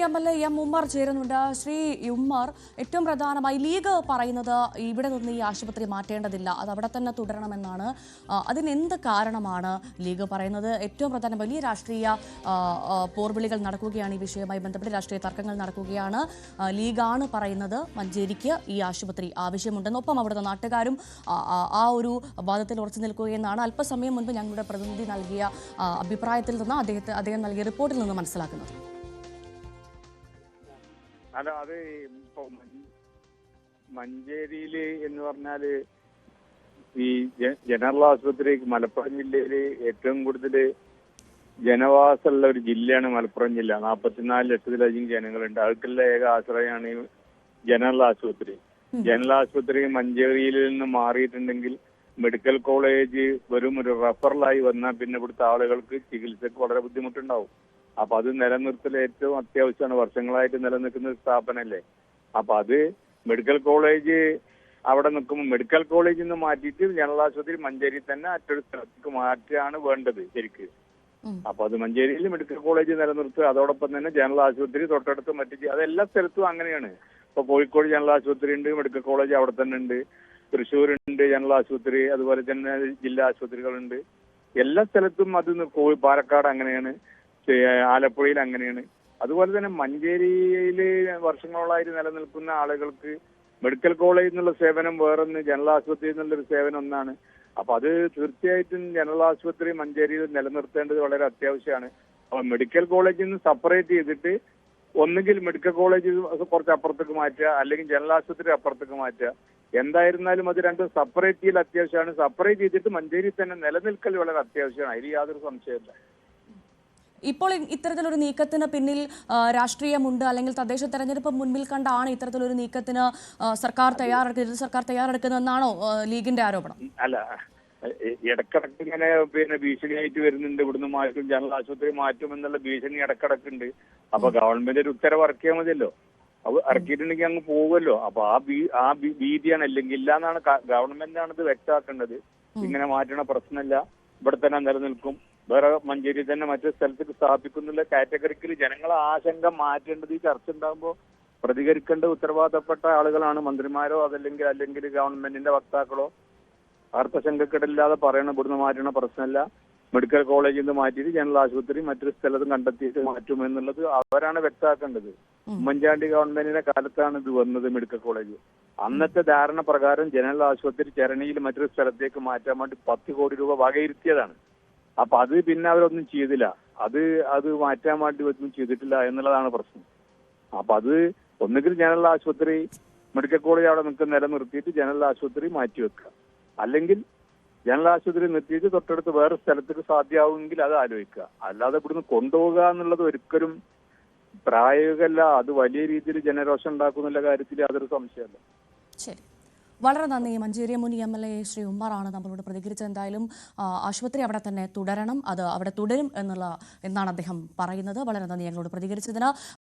MLA M Ummer ചേരുന്നുണ്ട്. ശ്രീ ഉമ്മർ, ഏറ്റവും പ്രധാനമായി ലീഗ് പറയുന്നത് ഇവിടെ നിന്ന് ഈ ആശുപത്രി മാറ്റേണ്ടതില്ല, അത് അവിടെ തന്നെ തുടരണമെന്നാണ്. അതിനെന്ത് കാരണമാണ് ലീഗ് പറയുന്നത്? ഏറ്റവും പ്രധാന വലിയ രാഷ്ട്രീയ പോർവിളികൾ നടക്കുകയാണ്, ഈ വിഷയവുമായി ബന്ധപ്പെട്ട് രാഷ്ട്രീയ തർക്കങ്ങൾ നടക്കുകയാണ്. ലീഗാണ് പറയുന്നത് മഞ്ചേരിക്ക് ഈ ആശുപത്രി ആവശ്യമുണ്ടെന്ന്. ഒപ്പം അവിടുത്തെ നാട്ടുകാരും ആ ഒരു വാദത്തിൽ ഉറച്ചു നിൽക്കുകയെന്നാണ് അല്പസമയം മുൻപ് ഞങ്ങളുടെ പ്രതിനിധി നൽകിയ അഭിപ്രായത്തിൽ നിന്ന് അദ്ദേഹം നൽകിയ റിപ്പോർട്ടിൽ നിന്ന് മനസ്സിലാക്കുന്നത്. അല്ല, അത് ഇപ്പൊ മഞ്ചേരിയില് എന്ന് പറഞ്ഞാല് ഈ ജനറൽ ആശുപത്രി മലപ്പുറം ജില്ലയില് ഏറ്റവും കൂടുതൽ ജനവാസമുള്ള ഒരു ജില്ലയാണ് മലപ്പുറം ജില്ല. 44 ലക്ഷത്തിലധികം ജനങ്ങളുണ്ട്. അവർക്കുള്ള ഏക ആശ്രയമാണ് ഈ ജനറൽ ആശുപത്രി. ജനറൽ ആശുപത്രി മഞ്ചേരിയിൽ നിന്ന് മാറിയിട്ടുണ്ടെങ്കിൽ മെഡിക്കൽ കോളേജ് വെറും ഒരു റഫറലായി വന്നാൽ പിന്നെ ഇവിടുത്തെ ആളുകൾക്ക് ചികിത്സക്ക് വളരെ ബുദ്ധിമുട്ടുണ്ടാവും. അപ്പൊ അത് നിലനിർത്തൽ ഏറ്റവും അത്യാവശ്യമാണ്. വർഷങ്ങളായിട്ട് നിലനിൽക്കുന്ന ഒരു സ്ഥാപനമല്ലേ. അപ്പൊ അത് മെഡിക്കൽ കോളേജ് അവിടെ നിൽക്കുമ്പോൾ മെഡിക്കൽ കോളേജിൽ നിന്ന് മാറ്റിയിട്ട് ജനറൽ ആശുപത്രി മഞ്ചേരി തന്നെ മറ്റൊരു സ്ഥലത്തേക്ക് മാറ്റുകയാണ് വേണ്ടത് ശരിക്ക്. അപ്പൊ അത് മഞ്ചേരിയിൽ മെഡിക്കൽ കോളേജ് നിലനിർത്തുക, അതോടൊപ്പം തന്നെ ജനറൽ ആശുപത്രി തൊട്ടടുത്ത് മറ്റു അതെല്ലാ സ്ഥലത്തും അങ്ങനെയാണ്. ഇപ്പൊ കോഴിക്കോട് ജനറൽ ആശുപത്രി ഉണ്ട്, മെഡിക്കൽ കോളേജ് അവിടെ തന്നെ ഉണ്ട്. തൃശ്ശൂരുണ്ട് ജനറൽ ആശുപത്രി, അതുപോലെ തന്നെ ജില്ലാ ആശുപത്രികളുണ്ട്. എല്ലാ സ്ഥലത്തും അത് പാലക്കാട് അങ്ങനെയാണ്, ആലപ്പുഴയിൽ അങ്ങനെയാണ്. അതുപോലെ തന്നെ മഞ്ചേരിയില് വർഷങ്ങളോളായിട്ട് നിലനിൽക്കുന്ന ആളുകൾക്ക് മെഡിക്കൽ കോളേജിൽ നിന്നുള്ള സേവനം വേറൊന്ന്, ജനറൽ ആശുപത്രിയിൽ നിന്നുള്ളൊരു സേവനം ഒന്നാണ്. അപ്പൊ അത് തീർച്ചയായിട്ടും ജനറൽ ആശുപത്രി മഞ്ചേരിയിൽ നിലനിർത്തേണ്ടത് വളരെ അത്യാവശ്യമാണ്. അപ്പൊ മെഡിക്കൽ കോളേജിൽ നിന്ന് സെപ്പറേറ്റ് ചെയ്തിട്ട് ഒന്നുകിൽ മെഡിക്കൽ കോളേജ് കുറച്ച് അപ്പുറത്തേക്ക് മാറ്റുക, അല്ലെങ്കിൽ ജനറൽ ആശുപത്രി അപ്പുറത്തേക്ക് മാറ്റുക. എന്തായിരുന്നാലും അത് രണ്ടും സെപ്പറേറ്റ് ചെയ്യൽ അത്യാവശ്യമാണ്. സെപ്പറേറ്റ് ചെയ്തിട്ട് മഞ്ചേരി തന്നെ നിലനിൽക്കൽ വളരെ അത്യാവശ്യമാണ്. അതിൽ യാതൊരു സംശയമില്ല. ഇപ്പോൾ ഇത്തരത്തിലൊരു നീക്കത്തിന് പിന്നിൽ രാഷ്ട്രീയമുണ്ട്, അല്ലെങ്കിൽ തദ്ദേശ തെരഞ്ഞെടുപ്പ് മുൻപിൽ കണ്ടാണ് ഇത്തരത്തിലൊരു നീക്കത്തിന് സർക്കാർ തയ്യാറെടുക്കുന്നതെന്നാണോ ലീഗിന്റെ ആരോപണം? അല്ല, ഇടക്കിടക്ക് ഇങ്ങനെ ഭീഷണിയായിട്ട് വരുന്നുണ്ട്. ഇവിടുന്ന് മാറ്റും, ജനറൽ ആശുപത്രി മാറ്റും എന്നുള്ള ഭീഷണി ഇടക്കിടക്കുണ്ട്. അപ്പൊ ഗവൺമെന്റ് ഒരു ഉത്തരവ് ഇറക്കിയാൽ മതിയല്ലോ. അത് ഇറക്കിയിട്ടുണ്ടെങ്കിൽ അങ്ങ് പോകുമല്ലോ. അപ്പൊ ആ ഭീതിയാണ്, അല്ലെങ്കിൽ ഇല്ല എന്നാണ് ഗവൺമെന്റാണ് ഇത് വ്യക്തമാക്കേണ്ടത്. ഇങ്ങനെ മാറ്റണ പ്രശ്നമില്ല, ഇവിടെ തന്നെ നിലനിൽക്കും, വേറെ മഞ്ചേരി തന്നെ മറ്റൊരു സ്ഥലത്തേക്ക് സ്ഥാപിക്കുന്നുള്ള കാറ്റഗറിക്കൽ ജനങ്ങളെ ആശങ്ക മാറ്റേണ്ടത് ഈ ചർച്ച ഉണ്ടാകുമ്പോൾ പ്രതികരിക്കേണ്ട ഉത്തരവാദപ്പെട്ട ആളുകളാണ് മന്ത്രിമാരോ അല്ലെങ്കിൽ ഗവൺമെന്റിന്റെ വക്താക്കളോ. അർത്ഥശങ്കക്കിടയില്ലാതെ പറയണം ഇവിടുന്ന് മാറ്റണ പ്രശ്നമല്ല, മെഡിക്കൽ കോളേജിൽ നിന്ന് മാറ്റിയിട്ട് ജനറൽ ആശുപത്രി മറ്റൊരു സ്ഥലത്ത് കണ്ടെത്തിയിട്ട് മാറ്റുമെന്നുള്ളത് അവരാണ് വ്യക്തമാക്കേണ്ടത്. ഉമ്മൻചാണ്ടി ഗവൺമെന്റിന്റെ കാലത്താണ് ഇത് വന്നത് മെഡിക്കൽ കോളേജ്. അന്നത്തെ ധാരണ പ്രകാരം ജനറൽ ആശുപത്രി ചരണിയിൽ മറ്റൊരു സ്ഥലത്തേക്ക് മാറ്റാൻ വേണ്ടി 10 കോടി രൂപ വകയിരുത്തിയതാണ്. അപ്പൊ അത് പിന്നെ അവരൊന്നും ചെയ്തില്ല, അത് മാറ്റാൻ വേണ്ടി ഒന്നും ചെയ്തിട്ടില്ല എന്നുള്ളതാണ് പ്രശ്നം. അപ്പൊ അത് ഒന്നുകിൽ ജനറൽ ആശുപത്രി മെഡിക്കൽ കോളേജ് അവിടെ നിലനിർത്തിയിട്ട് ജനറൽ ആശുപത്രി മാറ്റിവെക്കുക, അല്ലെങ്കിൽ ജനറൽ ആശുപത്രി നിർത്തിയിട്ട് തൊട്ടടുത്ത് വേറെ സ്ഥലത്തേക്ക് സാധ്യമാവുമെങ്കിൽ അത് ആലോചിക്കുക. അല്ലാതെ ഇവിടുന്ന് കൊണ്ടുപോകുക എന്നുള്ളത് ഒരിക്കലും പ്രായോഗികമല്ല. അത് വലിയ രീതിയിൽ ജനരോഷം ഉണ്ടാക്കുന്നുള്ള കാര്യത്തിൽ യാതൊരു സംശയമല്ല. ശരി, വളരെ നന്ദി. മഞ്ചേരി മുൻ MLA ശ്രീ ഉമ്മറാണ് നമ്മളോട് പ്രതികരിച്ചത്. എന്തായാലും ആശുപത്രി അവിടെ തന്നെ തുടരണം, അത് അവിടെ തുടരും എന്നാണ് അദ്ദേഹം പറയുന്നത്. വളരെ നന്ദി ഞങ്ങളോട് പ്രതികരിച്ചതിന്.